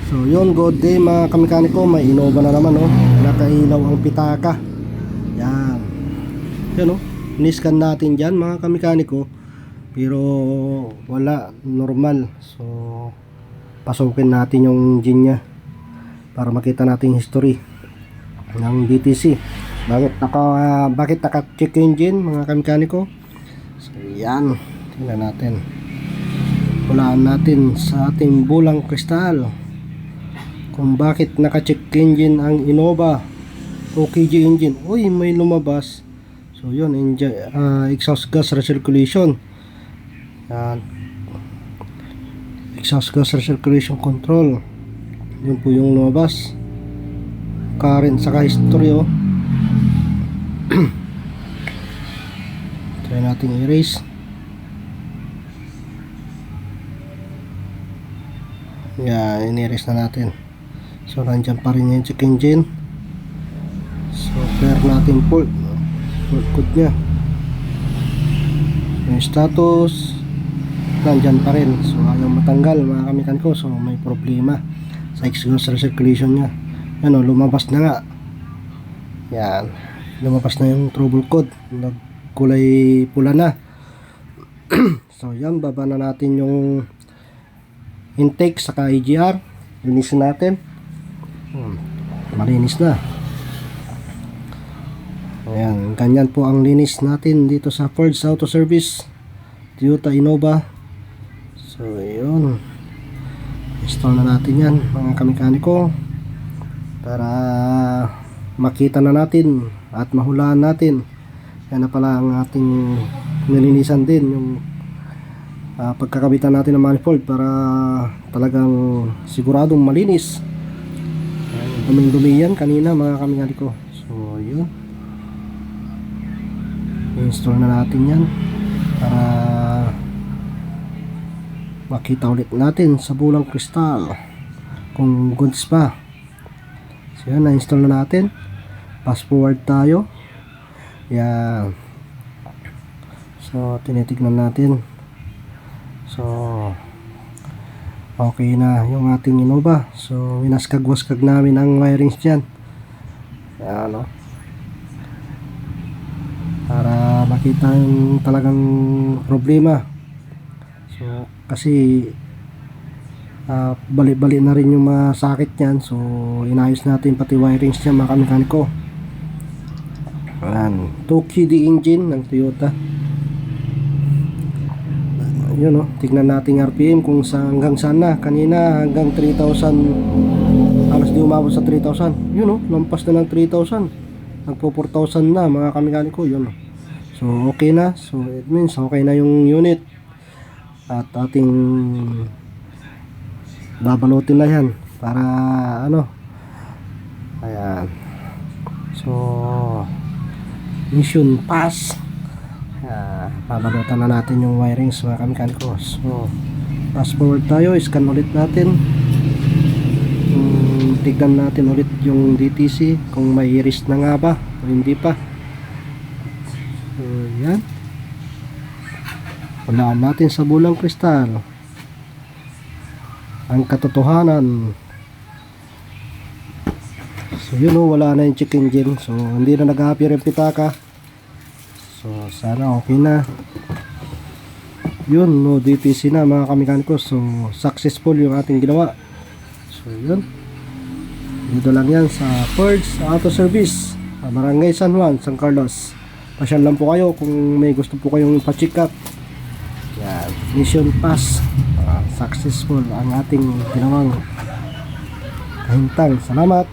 So yun, good day mga kamekaniko. May Innova na naman, oh. Nakailaw ang pitaka. Yan. Yan, oh. Niscan natin dyan mga kamekaniko, pero wala, normal. So pasukin natin yung engine nya para makita natin history ng DTC. Bakit naka-check engine mga kamekaniko? So yan, tingnan natin. Hulaan natin sa ating bulang kristal kung bakit naka-check engine ang Innova 2kg engine. Uy, may lumabas. So yun, exhaust gas recirculation. Yan, exhaust gas recirculation control. Yun po yung lumabas. Current saka history, oh. Try natin erase. Yan, in-erase na natin. So nandyan pa rin yung check engine. So clear natin fault code nya. Yung status nandyan pa rin. So ayaw matanggal mga kamekaniko. So may problema sa exhaust recirculation nya. Ano, lumabas na nga. Yan, lumabas na yung trouble code. Nagkulay pula na. So yan, baba na natin yung intake saka EGR. Linisin natin. Malinis na. Ayan, ganyan po ang linis natin dito sa Ford's Auto Service Toyota Innova. So yun, install na natin yan mga kamekaniko para makita na natin at mahulaan natin. Yan na pala ang ating nilinisan din, yung pagkakabitan natin ng manifold para talagang siguradong malinis. Duming-dumi yan kanina mga kamekaniko. So yun, install na natin yan para makita ulit natin sa bulang kristal kung goods pa. So yun, na-install na natin. Fast forward tayo. Yan. So tinitignan natin. So okay na yung ating Innova. So winaskag-waskag namin ang wirings dyan. Yan, no? Para makita yung talagang problema. So kasi bali-bali na rin yung mga sakit nyan. So inayos natin pati wirings dyan mga kamekaniko. Yan, 2kg engine ng Toyota. Yun, no? Tignan natin RPM kung hanggang saan na. Kanina hanggang 3,000, halos di umabot sa 3,000. Yun, no? Lampas na ng 3,000. Nagpo 4,000 na mga kamekaniko. Yun, no? So okay na. So it means okay na yung unit. At ating babalutin na yan para ano. Ayan. So mission pass. Babalutan na natin yung wirings mga kamekaniko. So fast forward tayo, scan ulit natin. Tignan natin ulit yung DTC kung may iris na nga ba o hindi pa. So yan, hulaan natin sa bulang kristal ang katotohanan. So yun, oh, wala na yung check engine. So hindi na nag-appear yung pitaka. So sana okay na. Yun, no DTC na mga kamekaniko. So successful yung ating ginawa. So yun, dito lang yan sa Ford's Auto Service, Barangay San Juan, San Carlos. Pasyal lang po kayo kung may gusto po kayong pa-check up. Yan, mission pass. Successful ang ating ginawang kahintang. Salamat.